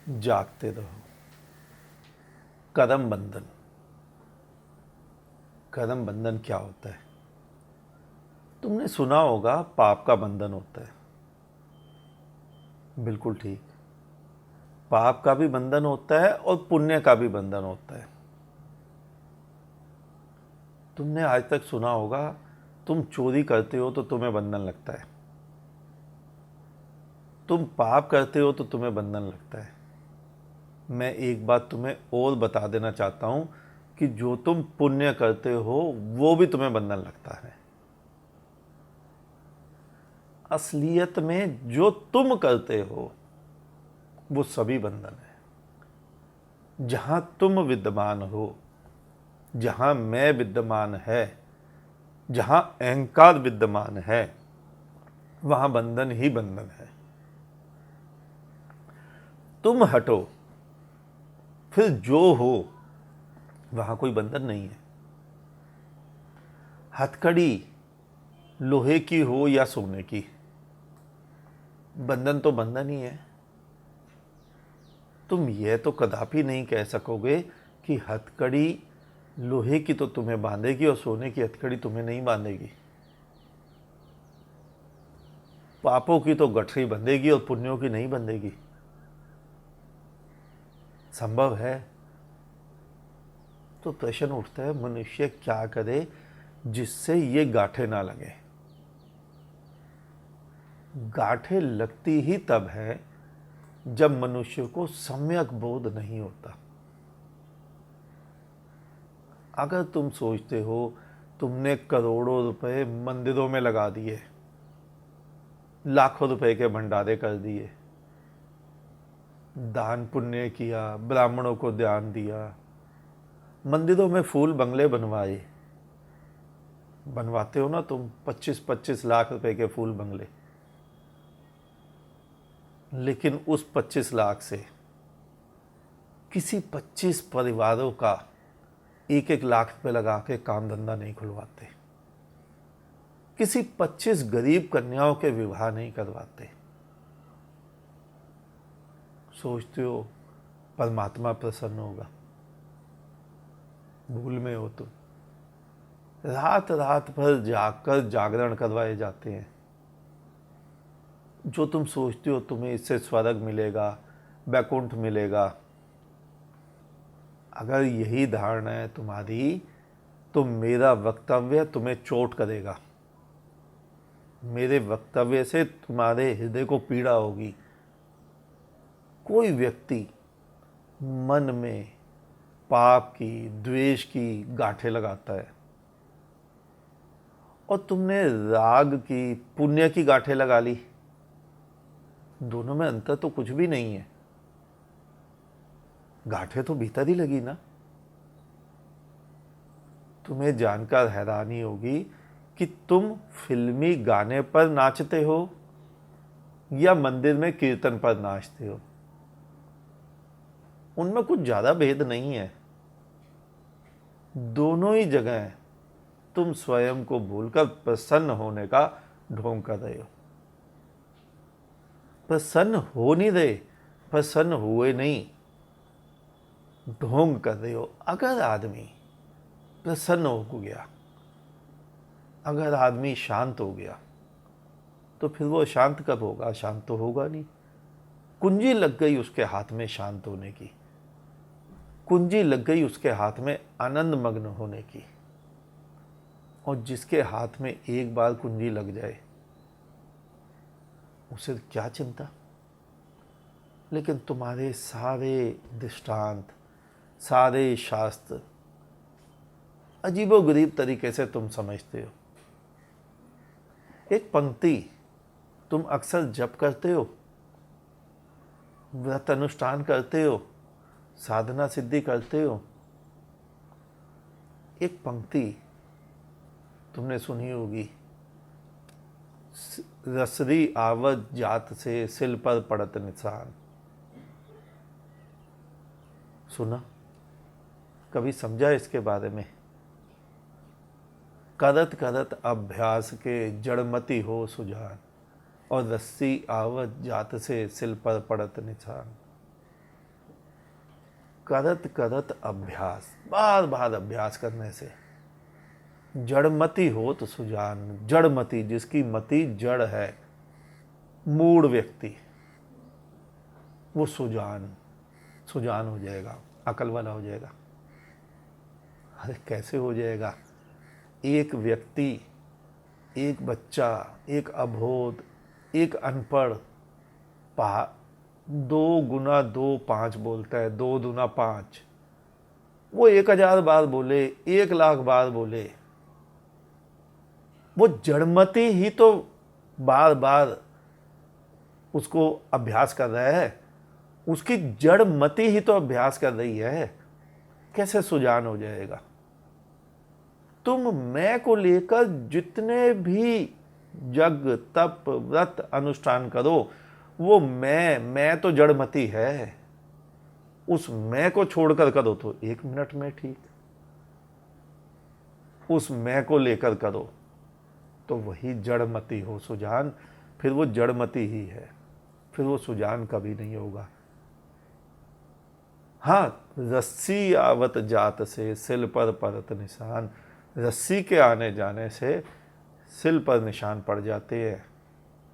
जागते रहो। करम बंधन। करम बंधन क्या होता है? तुमने सुना होगा पाप का बंधन होता है। बिल्कुल ठीक। पाप का भी बंधन होता है और पुण्य का भी बंधन होता है। तुमने आज तक सुना होगा तुम चोरी करते हो तो तुम्हें बंधन लगता है, तुम पाप करते हो तो तुम्हें बंधन लगता है। मैं एक बात तुम्हें और बता देना चाहता हूं कि जो तुम पुण्य करते हो वो भी तुम्हें बंधन लगता है। असलियत में जो तुम करते हो वो सभी बंधन है। जहां तुम विद्यमान हो, जहां मैं विद्यमान है, जहां अहंकार विद्यमान है, वहां बंधन ही बंधन है। तुम हटो, फिर जो हो वहां कोई बंधन नहीं है। हथकड़ी लोहे की हो या सोने की, बंधन तो बंधन ही है। तुम यह तो कदापि नहीं कह सकोगे कि हथकड़ी लोहे की तो तुम्हें बांधेगी और सोने की हथकड़ी तुम्हें नहीं बांधेगी। पापों की तो गठरी बंधेगी और पुण्यों की नहीं बंधेगी। संभव है? तो प्रश्न उठता है, मनुष्य क्या करे जिससे ये गांठें ना लगे। गांठें लगती ही तब है जब मनुष्य को सम्यक बोध नहीं होता। अगर तुम सोचते हो तुमने करोड़ों रुपए मंदिरों में लगा दिए, लाखों रुपए के भंडारे कर दिए, दान पुण्य किया, ब्राह्मणों को दान दिया, मंदिरों में फूल बंगले बनवाए, बनवाते हो ना तुम 25-25 लाख रुपए के फूल बंगले, लेकिन उस 25 लाख से किसी 25 परिवारों का 1-1 लाख रुपए लगा के काम धंधा नहीं खुलवाते, किसी 25 गरीब कन्याओं के विवाह नहीं करवाते। सोचते हो परमात्मा प्रसन्न होगा? भूल में हो तुम। रात रात भर जागकर जागरण करवाए जाते हैं। जो तुम सोचते हो तुम्हें इससे स्वर्ग मिलेगा, वैकुंठ मिलेगा, अगर यही धारणा है तुम्हारी तो मेरा वक्तव्य तुम्हें चोट करेगा। मेरे वक्तव्य से तुम्हारे हृदय को पीड़ा होगी। कोई व्यक्ति मन में पाप की, द्वेष की गांठें लगाता है और तुमने राग की, पुण्य की गांठें लगा ली, दोनों में अंतर तो कुछ भी नहीं है। गांठें तो भीतर ही लगी ना। तुम्हें जानकर हैरानी होगी कि तुम फिल्मी गाने पर नाचते हो या मंदिर में कीर्तन पर नाचते हो, उनमें कुछ ज्यादा भेद नहीं है। दोनों ही जगह तुम स्वयं को भूलकर प्रसन्न होने का ढोंग कर रहे हो। प्रसन्न हो नहीं रहे, प्रसन्न हुए नहीं, ढोंग कर रहे हो। अगर आदमी प्रसन्न हो गया, अगर आदमी शांत हो गया, तो फिर वो शांत कब होगा? शांत तो होगा नहीं। कुंजी लग गई उसके हाथ में शांत होने की, कुंजी लग गई उसके हाथ में आनंद मग्न होने की। और जिसके हाथ में एक बार कुंजी लग जाए उसे क्या चिंता। लेकिन तुम्हारे सारे दृष्टांत, सारे शास्त्र अजीबोगरीब तरीके से तुम समझते हो। एक पंक्ति तुम अक्सर जप करते हो, व्रत अनुष्ठान करते हो, साधना सिद्धि करते हो। एक पंक्ति तुमने सुनी होगी, रसरी आवत जात से सिल पर पड़त निशान। सुना? कभी समझा इसके बारे में? करत करत अभ्यास के जड़मति हो सुजान, और रस्सी आवत जात से सिल पर पड़त निशान। करत करत अभ्यास, बार बार अभ्यास करने से जड़मति हो तो सुजान, जड़मति जिसकी मति जड़ है, मूढ़ व्यक्ति, वो सुजान सुजान हो जाएगा, अकल वाला हो जाएगा। अरे कैसे हो जाएगा? एक व्यक्ति, एक बच्चा, एक अबोध, एक अनपढ़ 2 गुना 2 5 बोलता है, 2 दूना 5, वो 1000 बार बोले, 1,00,000 बार बोले, वो जड़मति ही तो बार बार उसको अभ्यास कर रहा है, उसकी जड़मति ही तो अभ्यास कर रही है, कैसे सुजान हो जाएगा? तुम मैं को लेकर जितने भी जग तप व्रत अनुष्ठान करो, वो मैं तो जड़मति है, उस मैं को छोड़कर करो तो 1 मिनट में ठीक, उस मैं को लेकर करो तो वही जड़मति हो सुजान, फिर वो जड़मति ही है, फिर वो सुजान कभी नहीं होगा। हाँ, रस्सी आवत जात से सिल पर परत निशान, रस्सी के आने जाने से सिल पर निशान पड़ जाते हैं,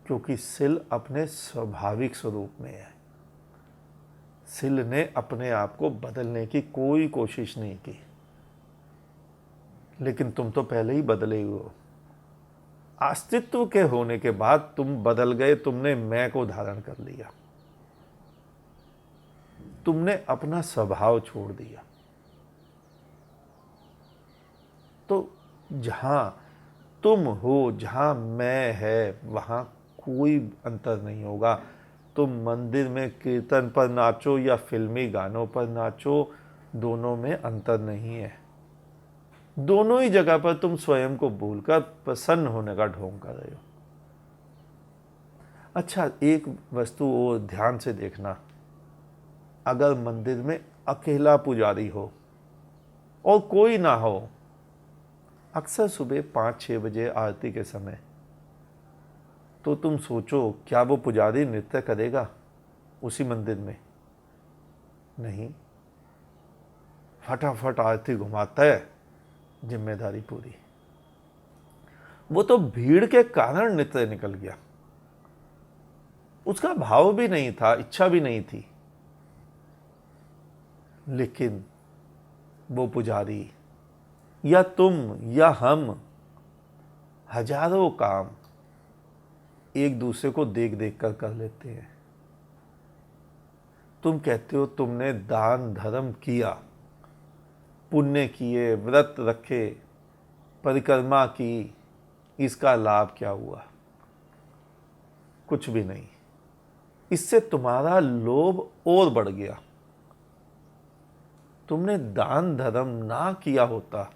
क्योंकि सिल अपने स्वाभाविक स्वरूप में है। सिल ने अपने आप को बदलने की कोई कोशिश नहीं की, लेकिन तुम तो पहले ही बदले हुए हो। अस्तित्व के होने के बाद तुम बदल गए, तुमने मैं को धारण कर लिया, तुमने अपना स्वभाव छोड़ दिया। तो जहां तुम हो, जहां मैं है, वहां कोई अंतर नहीं होगा। तुम मंदिर में कीर्तन पर नाचो या फिल्मी गानों पर नाचो, दोनों में अंतर नहीं है। दोनों ही जगह पर तुम स्वयं को भूलकर प्रसन्न होने का ढोंग कर रहे हो। अच्छा, एक वस्तु और ध्यान से देखना, अगर मंदिर में अकेला पुजारी हो और कोई ना हो, अक्सर सुबह 5-6 बजे आरती के समय, तो तुम सोचो क्या वो पुजारी नृत्य करेगा उसी मंदिर में? नहीं, फटाफट आरती घुमाता है, जिम्मेदारी पूरी। वो तो भीड़ के कारण नृत्य निकल गया, उसका भाव भी नहीं था, इच्छा भी नहीं थी, लेकिन वो पुजारी या तुम या हम हजारों काम एक दूसरे को देख देख कर लेते हैं। तुम कहते हो तुमने दान धर्म किया, पुण्य किए, व्रत रखे, परिक्रमा की, इसका लाभ क्या हुआ? कुछ भी नहीं। इससे तुम्हारा लोभ और बढ़ गया। तुमने दान धर्म ना किया होता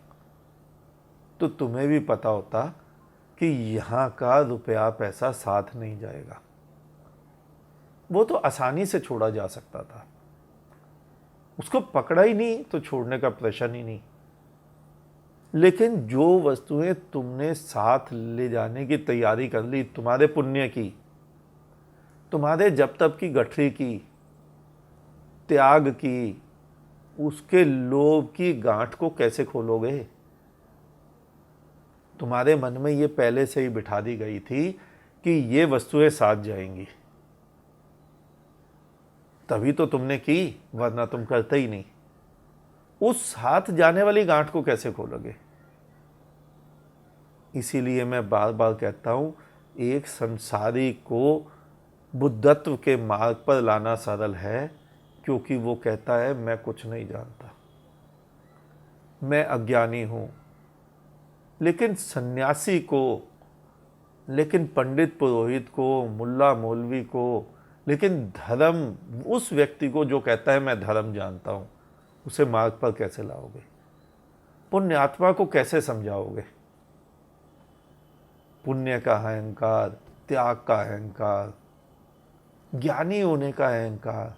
तो तुम्हें भी पता होता कि यहां का रुपया पैसा साथ नहीं जाएगा। वो तो आसानी से छोड़ा जा सकता था, उसको पकड़ा ही नहीं तो छोड़ने का प्रश्न ही नहीं। लेकिन जो वस्तुएं तुमने साथ ले जाने की तैयारी कर ली, तुम्हारे पुण्य की, तुम्हारे जब तब की गठरी की, त्याग की, उसके लोभ की गांठ को कैसे खोलोगे? तुम्हारे मन में ये पहले से ही बिठा दी गई थी कि ये वस्तुएं साथ जाएंगी, तभी तो तुमने की, वरना तुम करते ही नहीं। उस साथ जाने वाली गांठ को कैसे खोलोगे? इसीलिए मैं बार बार कहता हूं, एक संसारी को बुद्धत्व के मार्ग पर लाना सरल है, क्योंकि वो कहता है मैं कुछ नहीं जानता, मैं अज्ञानी हूं। लेकिन सन्यासी को, लेकिन पंडित पुरोहित को, मुल्ला मौलवी को, लेकिन धर्म उस व्यक्ति को जो कहता है मैं धर्म जानता हूं, उसे मार्ग पर कैसे लाओगे? पुण्यात्मा को कैसे समझाओगे? पुण्य का अहंकार, त्याग का अहंकार, ज्ञानी होने का अहंकार,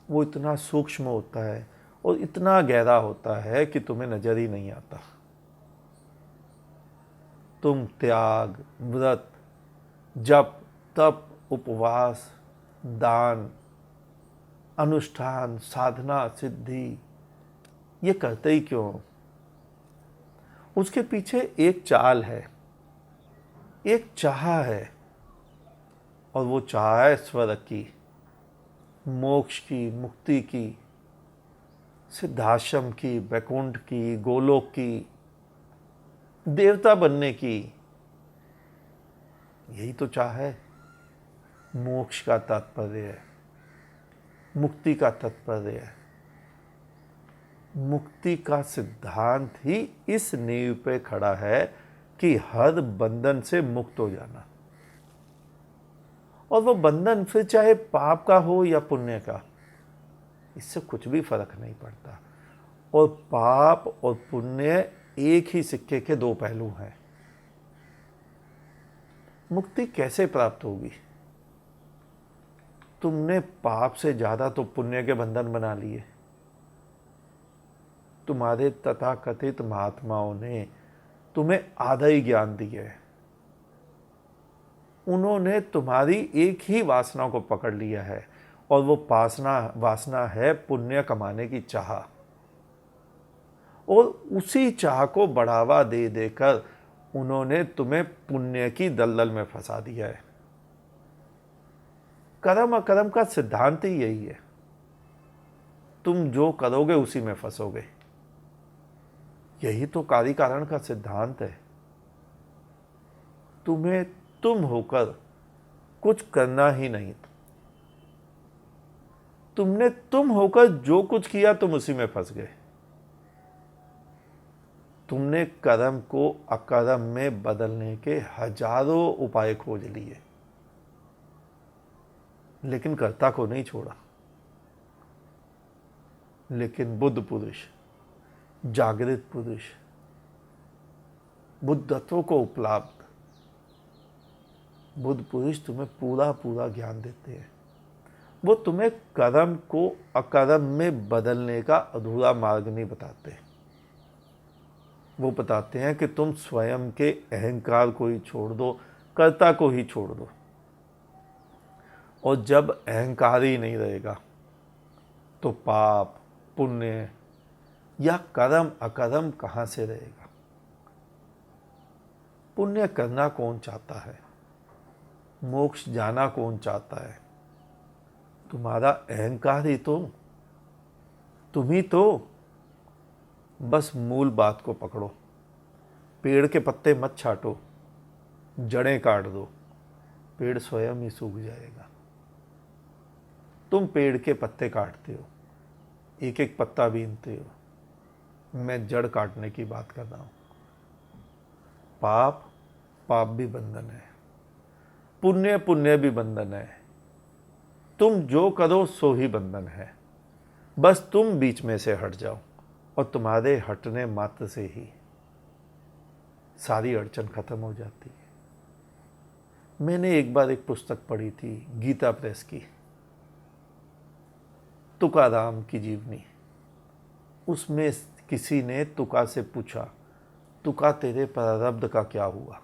वो इतना सूक्ष्म होता है और इतना गहरा होता है कि तुम्हें नजर ही नहीं आता। तुम त्याग, व्रत, जप, तप, उपवास, दान, अनुष्ठान, साधना, सिद्धि ये करते ही क्यों? उसके पीछे एक चाल है, एक चाह है, और वो चाह है स्वर्ग की, मोक्ष की, मुक्ति की, सिद्धाश्रम की, वैकुंठ की, गोलोक की, देवता बनने की। यही तो चाह है। मोक्ष का तात्पर्य है, मुक्ति का तात्पर्य है। मुक्ति का सिद्धांत ही इस नींव पे खड़ा है कि हर बंधन से मुक्त हो जाना। और वो बंधन फिर चाहे पाप का हो या पुण्य का, इससे कुछ भी फर्क नहीं पड़ता। और पाप और पुण्य एक ही सिक्के के दो पहलू हैं। मुक्ति कैसे प्राप्त होगी? तुमने पाप से ज्यादा तो पुण्य के बंधन बना लिए। तुम्हारे तथाकथित महात्माओं ने तुम्हें आधा ही ज्ञान दिया है। उन्होंने तुम्हारी एक ही वासना को पकड़ लिया है, और वो वासना है पुण्य कमाने की चाह। और उसी चाह को बढ़ावा दे देकर उन्होंने तुम्हें पुण्य की दलदल में फंसा दिया है। कर्म अकर्म का सिद्धांत ही यही है। तुम जो करोगे उसी में फंसोगे। यही तो कार्य कारण का सिद्धांत है। तुम्हें तुम होकर कुछ करना ही नहीं। तुमने तुम होकर जो कुछ किया तुम उसी में फंस गए। तुमने कर्म को अकर्म में बदलने के हजारों उपाय खोज लिए, लेकिन कर्ता को नहीं छोड़ा। लेकिन बुद्ध पुरुष, जागृत पुरुष, बुद्धत्व को उपलब्ध बुद्ध पुरुष तुम्हें पूरा पूरा ज्ञान देते हैं। वो तुम्हें कर्म को अकर्म में बदलने का अधूरा मार्ग नहीं बताते। वो बताते हैं कि तुम स्वयं के अहंकार को ही छोड़ दो, कर्ता को ही छोड़ दो। और जब अहंकार ही नहीं रहेगा तो पाप, पुण्य या कर्म अकर्म कहाँ से रहेगा? पुण्य करना कौन चाहता है? मोक्ष जाना कौन चाहता है? तुम्हारा अहंकार ही तो। तुम ही तो। बस मूल बात को पकड़ो। पेड़ के पत्ते मत छाटो, जड़ें काट दो, पेड़ स्वयं ही सूख जाएगा। तुम पेड़ के पत्ते काटते हो, एक एक पत्ता बीनते हो। मैं जड़ काटने की बात कर रहा हूं। पाप भी बंधन है, पुण्य भी बंधन है। तुम जो करो सो ही बंधन है। बस तुम बीच में से हट जाओ, और तुम्हारे हटने मात्र से ही सारी अड़चन खत्म हो जाती है। मैंने एक बार एक पुस्तक पढ़ी थी, गीता प्रेस की, तुकाराम की जीवनी। उसमें किसी ने तुका से पूछा, तुका तेरे प्रारब्ध का क्या हुआ?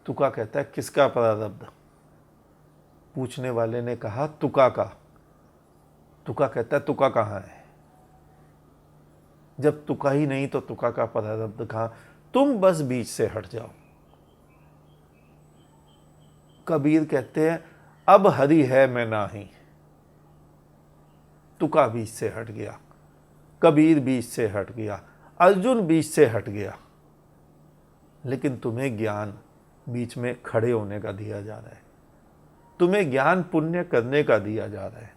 तुका कहता है, किसका प्रारब्ध? पूछने वाले ने कहा, तुका का। तुका कहता है, तुका कहाँ है? जब तुका ही नहीं तो तुका का प्रारब्ध कहाँ? तुम बस बीच से हट जाओ। कबीर कहते हैं, अब हरि है मैं नाही। तुका बीच से हट गया, कबीर बीच से हट गया, अर्जुन बीच से हट गया। लेकिन तुम्हें ज्ञान बीच में खड़े होने का दिया जा रहा है। तुम्हें ज्ञान पुण्य करने का दिया जा रहा है।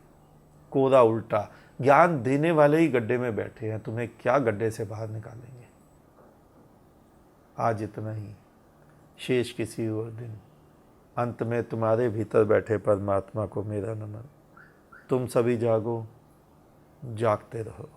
कोरा उल्टा ज्ञान देने वाले ही गड्ढे में बैठे हैं, तुम्हें क्या गड्ढे से बाहर निकालेंगे? आज इतना ही, शेष किसी और दिन। अंत में तुम्हारे भीतर बैठे परमात्मा को मेरा नमन। तुम सभी जागो, जागते रहो।